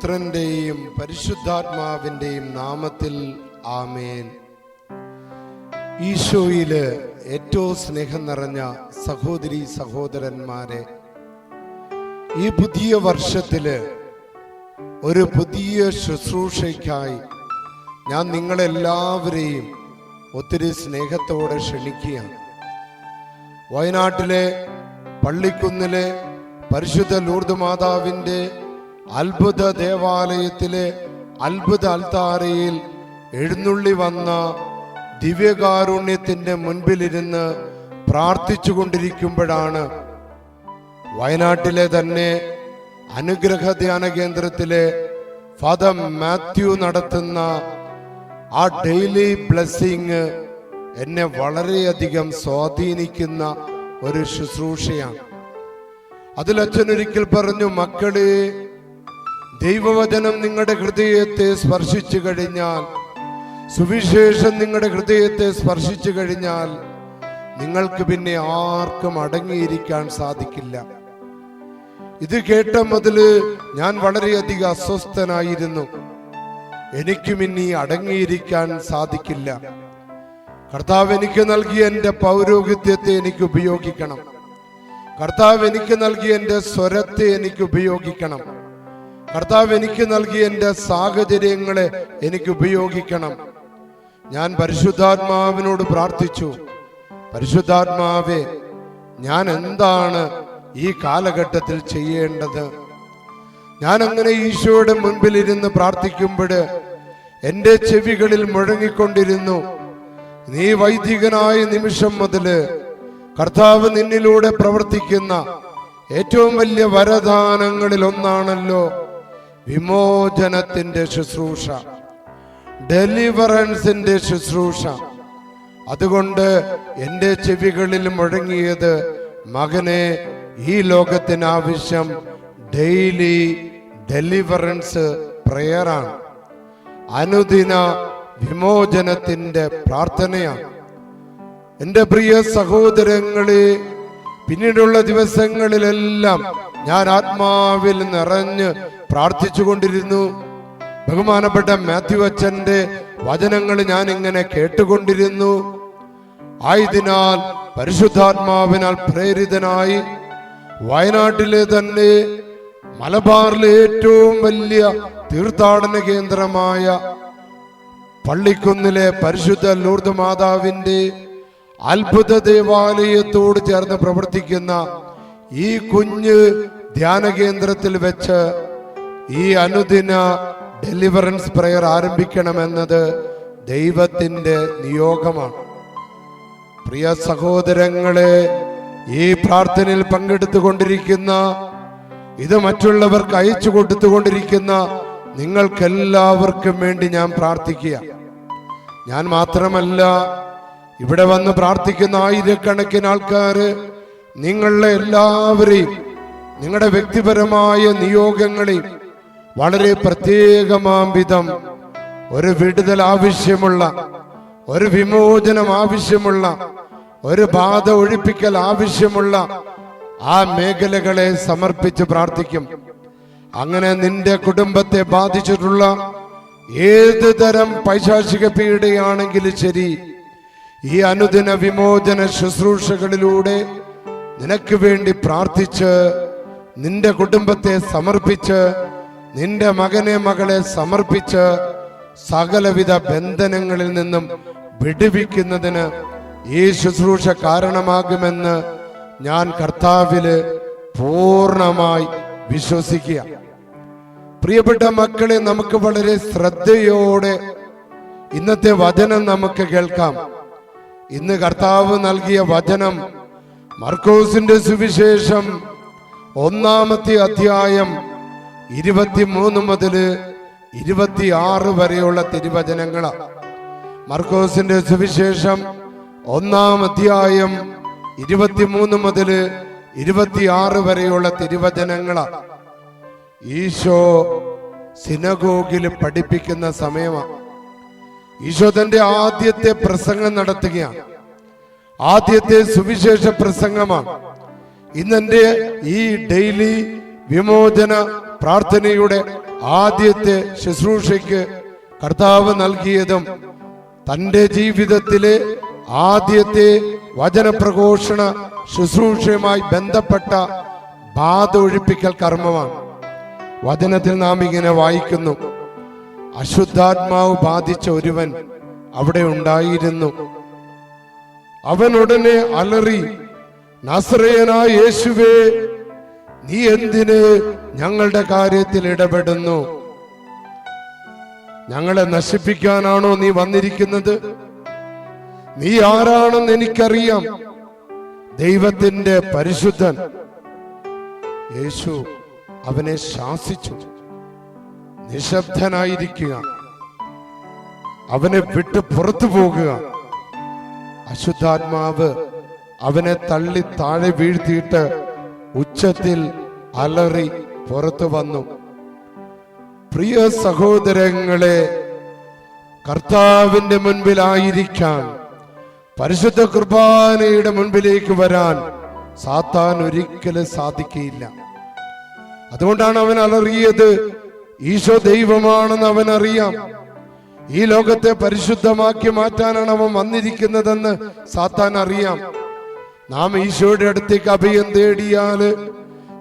പുത്രന്റെയും പരിശുദ്ധാത്മാവിന്റെയും നാമത്തിൽ ആമേൻ. ഈശോയില് ഏറ്റവും സ്നേഹം നിറഞ്ഞ സഹോദരി സഹോദരന്മാരെ, ഈ പുതിയ വർഷത്തില് ഒരു പുതിയ ശുശ്രൂഷയ്ക്കായി ഞാൻ നിങ്ങളെല്ലാവരെയും ഒത്തിരി സ്നേഹത്തോടെ ക്ഷണിക്കുകയാണ്. വയനാട്ടിലെ പള്ളിക്കുന്നിലെ പരിശുദ്ധ ലൂർദ് മാതാവിൻ്റെ അത്ഭുത ദേവാലയത്തിലെ അത്ഭുത അൽത്താരയിൽ എഴുന്നള്ളി വന്ന ദിവ്യകാരുണ്യത്തിൻ്റെ മുൻപിലിരുന്ന് പ്രാർത്ഥിച്ചു കൊണ്ടിരിക്കുമ്പോഴാണ് വയനാട്ടിലെ തന്നെ അനുഗ്രഹ ധ്യാന കേന്ദ്രത്തിലെ ഫാദർ മാത്യു നടത്തുന്ന ആ ഡെയിലി ബ്ലെസ്സിങ് എന്നെ വളരെയധികം സ്വാധീനിക്കുന്ന ഒരു ശുശ്രൂഷയാണ്. അതിലച്ഛനൊരിക്കൽ പറഞ്ഞു, മക്കളെ, ദൈവവചനം നിങ്ങളുടെ ഹൃദയത്തെ സ്പർശിച്ചു കഴിഞ്ഞാൽ, സുവിശേഷം നിങ്ങളുടെ ഹൃദയത്തെ സ്പർശിച്ചു കഴിഞ്ഞാൽ നിങ്ങൾക്ക് പിന്നെ ആർക്കും അടങ്ങിയിരിക്കാൻ സാധിക്കില്ല. ഇത് കേട്ട മുതല് ഞാൻ വളരെയധികം അസ്വസ്ഥനായിരുന്നു. എനിക്കും ഇനി അടങ്ങിയിരിക്കാൻ സാധിക്കില്ല. കർത്താവ് എനിക്ക് നൽകിയ എൻ്റെ പൗരോഹിത്യത്തെ എനിക്ക് ഉപയോഗിക്കണം. കർത്താവ് എനിക്ക് നൽകിയ എൻ്റെ സ്വരത്തെ എനിക്ക് ഉപയോഗിക്കണം. കർത്താവ് എനിക്ക് നൽകിയ എൻ്റെ സാഹചര്യങ്ങളെ എനിക്ക് ഉപയോഗിക്കണം. ഞാൻ പരിശുദ്ധാത്മാവിനോട് പ്രാർത്ഥിച്ചു, പരിശുദ്ധാത്മാവേ, ഞാൻ എന്താണ് ഈ കാലഘട്ടത്തിൽ ചെയ്യേണ്ടത്? ഞാൻ അങ്ങനെ ഈശോയുടെ മുൻപിൽ ഇരുന്ന് പ്രാർത്ഥിക്കുമ്പോൾ എൻ്റെ ചെവികളിൽ മുഴങ്ങിക്കൊണ്ടിരുന്നു, നീ വൈദികനായ നിമിഷം മുതല് കർത്താവ് നിന്നിലൂടെ പ്രവർത്തിക്കുന്ന ഏറ്റവും വലിയ വരദാനങ്ങളിൽ ഒന്നാണല്ലോ വിമോചനത്തിന്റെ ശുശ്രൂഷ, ഡെലിവറൻസിന്റെ ശുശ്രൂഷ. അതുകൊണ്ട് എൻ്റെ ചെവികളിൽ മുഴങ്ങിയത്, മകനെ, ഈ ലോകത്തിന് ആവശ്യം ഡെയിലി ഡെലിവറൻസ് പ്രയറാണ്, അനുദിന വിമോചനത്തിന്റെ പ്രാർത്ഥനയാണ്. എൻ്റെ പ്രിയ സഹോദരങ്ങളെ, പിന്നീടുള്ള ദിവസങ്ങളിലെല്ലാം ഞാൻ ആത്മാവിൽ നിറഞ്ഞ് പ്രാർത്ഥിച്ചു കൊണ്ടിരുന്നു. ബഹുമാനപ്പെട്ട മാത്യു അച്ഛന്റെ വചനങ്ങൾ ഞാൻ ഇങ്ങനെ കേട്ടുകൊണ്ടിരുന്നു. ആയതിനാൽ പരിശുദ്ധാത്മാവിനാൽ പ്രേരിതനായി വയനാട്ടിലെ തന്നെ മലബാറിലെ ഏറ്റവും വലിയ തീർത്ഥാടന കേന്ദ്രമായ പള്ളിക്കുന്നിലെ പരിശുദ്ധ ലൂർദ് മാതാവിൻ്റെ അത്ഭുത ദേവാലയത്തോട് ചേർന്ന് പ്രവർത്തിക്കുന്ന ഈ കുഞ്ഞ് ധ്യാന കേന്ദ്രത്തിൽ വെച്ച് ഈ അനുദിന ഡെലിവറൻസ് പ്രയർ ആരംഭിക്കണമെന്നത് ദൈവത്തിൻ്റെ നിയോഗമാണ്. പ്രിയ സഹോദരങ്ങളെ, ഈ പ്രാർത്ഥനയിൽ പങ്കെടുത്തുകൊണ്ടിരിക്കുന്ന, ഇത് മറ്റുള്ളവർക്ക് അയച്ചു കൊടുത്തുകൊണ്ടിരിക്കുന്ന നിങ്ങൾക്കെല്ലാവർക്കും വേണ്ടി ഞാൻ പ്രാർത്ഥിക്കുക. ഞാൻ മാത്രമല്ല, ഇവിടെ വന്ന് പ്രാർത്ഥിക്കുന്ന ആയിരക്കണക്കിന് ആൾക്കാര് നിങ്ങളെ എല്ലാവരെയും നിങ്ങളുടെ വ്യക്തിപരമായ നിയോഗങ്ങളെയും വളരെ പ്രത്യേകമാം വിധം ഒരു വിടുതൽ ആവശ്യമുള്ള, ഒരു വിമോചനം ആവശ്യമുള്ള, ഒരു ബാധ ഒഴിപ്പിക്കൽ ആവശ്യമുള്ള ആ മേഖലകളെ സമർപ്പിച്ച് പ്രാർത്ഥിക്കും. അങ്ങനെ നിന്റെ കുടുംബത്തെ ബാധിച്ചിട്ടുള്ള ഏത് തരം പൈശാചിക പീഡയാണെങ്കിലും ശരി, ഈ അനുദിന വിമോചന ശുശ്രൂഷകളിലൂടെ നിനക്ക് വേണ്ടി പ്രാർത്ഥിച്ച്, നിന്റെ കുടുംബത്തെ സമർപ്പിച്ച്, നിന്റെ മകനെ മകളെ സമർപ്പിച്ച് സകലവിധ ബന്ധനങ്ങളിൽ നിന്നും വിടുവിക്കുന്നതിന് ഈ ശുശ്രൂഷ കാരണമാകുമെന്ന് ഞാൻ കർത്താവില് പൂർണ്ണമായി വിശ്വസിക്കുക. പ്രിയപ്പെട്ട മക്കളെ, നമുക്ക് വളരെ ശ്രദ്ധയോടെ ഇന്നത്തെ വചനം നമുക്ക് കേൾക്കാം. ഇന്ന് കർത്താവ് നൽകിയ വചനം മർക്കോസിന്റെ സുവിശേഷം 1-ാമത്തെ അധ്യായം 23 മുതൽ 26 വരെയുള്ള തിരുവചനങ്ങളാണ്. മർക്കോസിന്റെ സുവിശേഷം 1-ാം അധ്യായം 23 മുതൽ 26 വരെയുള്ള തിരുവചനങ്ങളാണ്. ഈശോ സിനഗോഗിൽ പഠിപ്പിക്കുന്ന സമയമാണ്. ഈശോ തന്റെ ആദ്യത്തെ പ്രസംഗം നടത്തുകയാണ്. ആദ്യത്തെ സുവിശേഷ പ്രസംഗമാണ്. ഇന്നെന്റെ ഈ ഡെയിലി വിമോചന പ്രാർത്ഥനയുടെ ആദ്യത്തെ ശുശ്രൂഷയ്ക്ക് കർത്താവ് നൽകിയതും തൻ്റെ ജീവിതത്തിലെ ആദ്യത്തെ വചനപ്രഘോഷണ ശുശ്രൂഷയുമായി ബന്ധപ്പെട്ട ബാധ ഒഴിപ്പിക്കൽ കർമ്മമാണ്. വചനത്തിൽ നാം ഇങ്ങനെ വായിക്കുന്നു, അശുദ്ധാത്മാവ് ബാധിച്ച ഒരുവൻ അവിടെ ഉണ്ടായിരുന്നു. അവൻ ഉടനെ അലറി, നസറേയനായ യേശുവേ, നീ എന്തിന് ഞങ്ങളുടെ കാര്യത്തിൽ ഇടപെടുന്നു? ഞങ്ങളെ നശിപ്പിക്കാനാണോ നീ വന്നിരിക്കുന്നത്? നീ ആരാണെന്ന് എനിക്കറിയാം, ദൈവത്തിന്റെ പരിശുദ്ധൻ. യേശു അവനെ ശാസിച്ചു, നിശബ്ദനായിരിക്കുക, അവനെ വിട്ട് പുറത്തു പോകുക. അശുദ്ധാത്മാവ് അവനെ തള്ളി താഴെ വീഴ്ത്തിയിട്ട് ഉച്ചത്തിൽ അലറി പുറത്തു വന്നു. പ്രിയ സഹോദരങ്ങളെ, കർത്താവിന്റെ മുൻപിലായിരിക്കാൻ, പരിശുദ്ധ കുർബാനയുടെ മുൻപിലേക്ക് വരാൻ സാത്താൻ ഒരിക്കലും സാധിക്കുകയില്ല. അതുകൊണ്ടാണ് അവൻ അലറിയത്. ഈശോ ദൈവമാണെന്ന് അവൻ അറിയാം. ഈ ലോകത്തെ പരിശുദ്ധമാക്കി മാറ്റാനാണ് അവൻ വന്നിരിക്കുന്നതെന്ന് സാത്താൻ അറിയാം. നാം ഈശോയുടെ അടുത്തേക്ക് അഭയം തേടിയാല്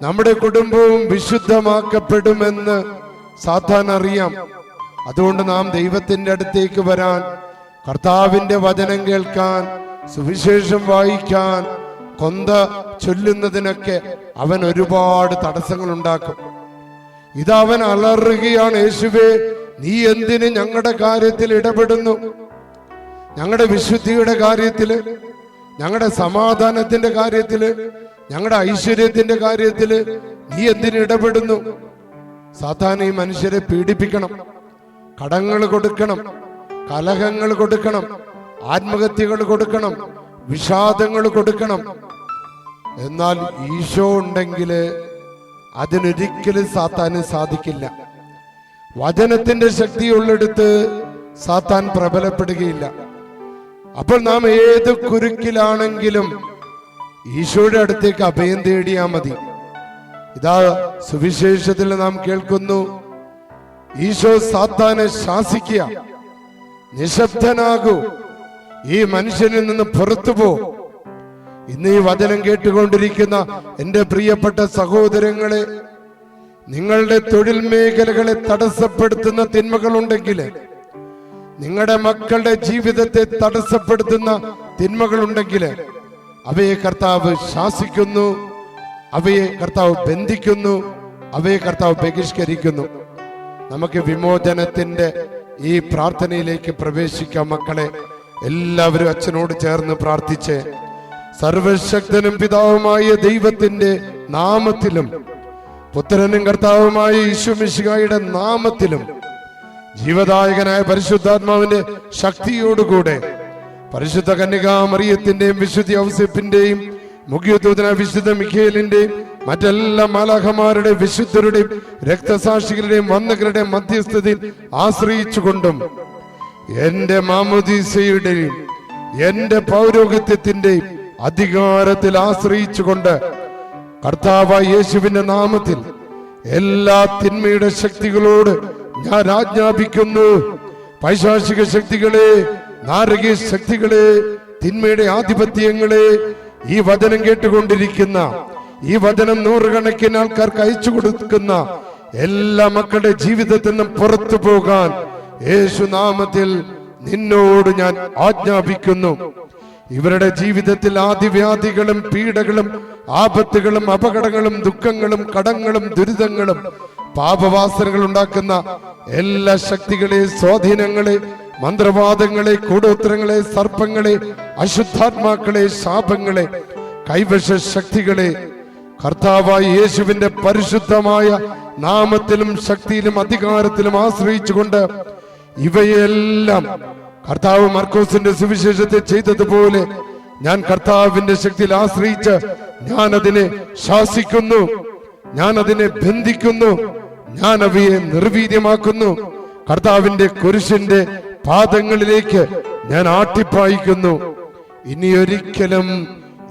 നമ്മുടെ കുടുംബവും വിശുദ്ധമാക്കപ്പെടുമെന്ന് സാത്താൻ അറിയാം. അതുകൊണ്ട് നാം ദൈവത്തിന്റെ അടുത്തേക്ക് വരാൻ, കർത്താവിന്റെ വചനം കേൾക്കാൻ, സുവിശേഷം വായിക്കാൻ, കൊന്ത ചൊല്ലുന്നതിനൊക്കെ അവൻ ഒരുപാട് തടസ്സങ്ങൾ ഉണ്ടാക്കും. ഇതവൻ അലറുകയാണ്, യേശുവേ, നീ എന്തിന് ഞങ്ങളുടെ കാര്യത്തിൽ ഇടപെടുന്നു? ഞങ്ങളുടെ വിശുദ്ധിയുടെ കാര്യത്തില്, ഞങ്ങളുടെ സമാധാനത്തിന്റെ കാര്യത്തില്, ഞങ്ങളുടെ ഐശ്വര്യത്തിന്റെ കാര്യത്തില് നീ എന്തിന് ഇടപെടുന്നു? സാത്താൻ ഈ മനുഷ്യരെ പീഡിപ്പിക്കണം, കടങ്ങൾ കൊടുക്കണം, കലഹങ്ങൾ കൊടുക്കണം, ആത്മഹത്യകൾ കൊടുക്കണം, വിഷാദങ്ങൾ കൊടുക്കണം. എന്നാൽ ഈശോ ഉണ്ടെങ്കിൽ അതിനൊരിക്കലും സാത്താന് സാധിക്കില്ല. വചനത്തിന്റെ ശക്തിയുള്ളിടത്ത് സാത്താൻ പ്രബലപ്പെടുകയില്ല. അപ്പോൾ നാം ഏത് കുരുക്കിലാണെങ്കിലും ഈശോയുടെ അടുത്തേക്ക് അഭയം തേടിയാൽ മതി. ഇതാ സുവിശേഷത്തിൽ നാം കേൾക്കുന്നു, ഈശോ സാത്താനെ ശാസിക്കുക, നിശബ്ദനാകൂ, ഈ മനുഷ്യനിൽ നിന്ന് പുറത്തു പോ. ഇന്ന് ഈ വചനം കേട്ടുകൊണ്ടിരിക്കുന്ന എന്റെ പ്രിയപ്പെട്ട സഹോദരങ്ങളെ, നിങ്ങളുടെ തൊഴിൽ മേഖലകളെ തടസ്സപ്പെടുത്തുന്ന തിന്മകളുണ്ടെങ്കിൽ, നിങ്ങളുടെ മക്കളുടെ ജീവിതത്തെ തടസ്സപ്പെടുത്തുന്ന തിന്മകളുണ്ടെങ്കിൽ അവയെ കർത്താവ് ശാസിക്കുന്നു, അവയെ കർത്താവ് ബന്ധിക്കുന്നു, അവയെ കർത്താവ് ബഹിഷ്കരിക്കുന്നു. നമുക്ക് വിമോചനത്തിന്റെ ഈ പ്രാർത്ഥനയിലേക്ക് പ്രവേശിക്കാം. മക്കളെ എല്ലാവരും അച്ഛനോട് ചേർന്ന് പ്രാർത്ഥിച്ച്, സർവശക്തനും പിതാവുമായ ദൈവത്തിന്റെ നാമത്തിലും പുത്രനും കർത്താവുമായ യേശുമിശിഹായുടെ നാമത്തിലും ജീവദായകനായ പരിശുദ്ധാത്മാവിന്റെ ശക്തിയോടുകൂടെ പരിശുദ്ധ കന്യകാ മറിയത്തിന്റെയും വിശുദ്ധ ഔസേപ്പിന്റെയും മുഖ്യദൂതനായ വിശുദ്ധ മിഖായേലിന്റെയും മറ്റെല്ലാ മാലാഖമാരുടെ വിശുദ്ധരുടെയും രക്തസാക്ഷികളുടെയും വന്ദകരുടെയും മധ്യസ്ഥതയിൽ ആശ്രയിച്ചുകൊണ്ടും എന്റെ മാമോദീസയുടെയും എന്റെ പൗരോഹിത്യത്തിന്റെയും അധികാരത്തിൽ ആശ്രയിച്ചുകൊണ്ട് കർത്താവായ യേശുവിന്റെ നാമത്തിൽ എല്ലാ തിന്മയുടെ ശക്തികളോട് ഞാൻ ആജ്ഞാപിക്കുന്നു. പൈശാചിക ശക്തികളെ, നാരകീയ ശക്തികളെ, തിന്മയുടെ ആധിപത്യങ്ങളെ, ഈ വചനം കേട്ടുകൊണ്ടിരിക്കുന്ന, ഈ വചനം നൂറുകണക്കിന് ആൾക്കാർക്ക് അയച്ചു കൊടുക്കുന്ന എല്ലാ മക്കളുടെ ജീവിതത്തിൽ നിന്നും പുറത്തു പോകാൻ യേശുനാമത്തിൽ നിന്നോട് ഞാൻ ആജ്ഞാപിക്കുന്നു. ഇവരുടെ ജീവിതത്തിൽ ആദിവ്യാധികളും പീഡകളും ആപത്തുകളും അപകടങ്ങളും ദുഃഖങ്ങളും കടങ്ങളും ദുരിതങ്ങളും പാപവാസനകൾ ഉണ്ടാക്കുന്ന എല്ലാ ശക്തികളെ, സ്വാധീനങ്ങളെ, മന്ത്രവാദങ്ങളെ, കൂടോത്രങ്ങളെ, സർപ്പങ്ങളെ, അശുദ്ധാത്മാക്കളെ, ശാപങ്ങളെ, കൈവശ ശക്തികളെ കർത്താവായ യേശുവിന്റെ പരിശുദ്ധമായ നാമത്തിലും ശക്തിയിലും അധികാരത്തിലും ആശ്രയിച്ചുകൊണ്ട് ഇവയെല്ലാം കർത്താവ് മർക്കോസിന്റെ സുവിശേഷത്തെ ചെയ്തതുപോലെ ഞാൻ കർത്താവിന്റെ ശക്തിയിൽ ആശ്രയിച്ച് ഞാൻ അതിനെ ശാസിക്കുന്നു, ഞാൻ അതിനെ ബന്ധിക്കുന്നു, ഞാൻ അവയെ നിർവീര്യമാക്കുന്നു. കർത്താവിന്റെ കുരിശിന്റെ പാദങ്ങളിലേക്ക് ഞാൻ ആട്ടിപ്പായിക്കുന്നു. ഇനിയൊരിക്കലും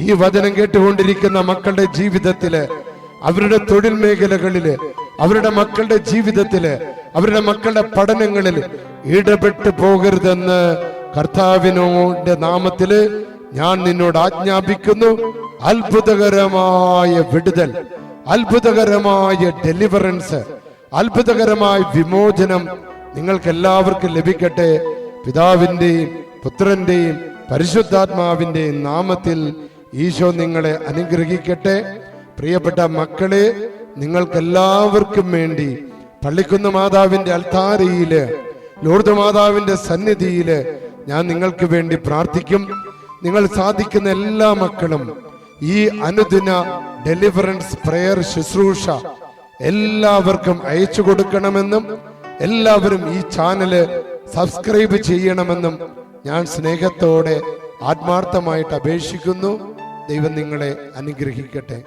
ഈ വചനം കേട്ടുകൊണ്ടിരിക്കുന്ന മക്കളുടെ ജീവിതത്തില്, അവരുടെ തൊഴിൽ മേഖലകളില്, അവരുടെ മക്കളുടെ ജീവിതത്തില്, അവരുടെ മക്കളുടെ പഠനങ്ങളിൽ ഇടപെട്ട് പോകരുതെന്ന് കർത്താവിനോട് നാമത്തില് ഞാൻ നിന്നോട് ആജ്ഞാപിക്കുന്നു. അത്ഭുതകരമായ വിടുതൽ, അത്ഭുതകരമായ ഡെലിവറൻസ്, അത്ഭുതകരമായ വിമോചനം നിങ്ങൾക്ക് എല്ലാവർക്കും ലഭിക്കട്ടെ. പിതാവിന്റെയും പുത്രന്റെയും പരിശുദ്ധാത്മാവിന്റെയും നാമത്തിൽ ഈശോ നിങ്ങളെ അനുഗ്രഹിക്കട്ടെ. പ്രിയപ്പെട്ട മക്കളെ, നിങ്ങൾക്കെല്ലാവർക്കും വേണ്ടി പള്ളിക്കുന്ന് മാതാവിന്റെ അൽത്താരയില്, ലൂർദ് മാതാവിന്റെ സന്നിധിയില് ഞാൻ നിങ്ങൾക്ക് വേണ്ടി പ്രാർത്ഥിക്കും. നിങ്ങൾ സാധിക്കുന്ന എല്ലാ മക്കളും ഈ അനുദിന ഡെലിവറൻസ് പ്രയർ ശുശ്രൂഷ എല്ലാവർക്കും അയച്ചു കൊടുക്കണമെന്നും എല്ലാവരും ഈ ചാനല് സബ്സ്ക്രൈബ് ചെയ്യണമെന്നും ഞാൻ സ്നേഹത്തോടെ ആത്മാർത്ഥമായിട്ട് അപേക്ഷിക്കുന്നു. ദൈവം നിങ്ങളെ അനുഗ്രഹിക്കട്ടെ.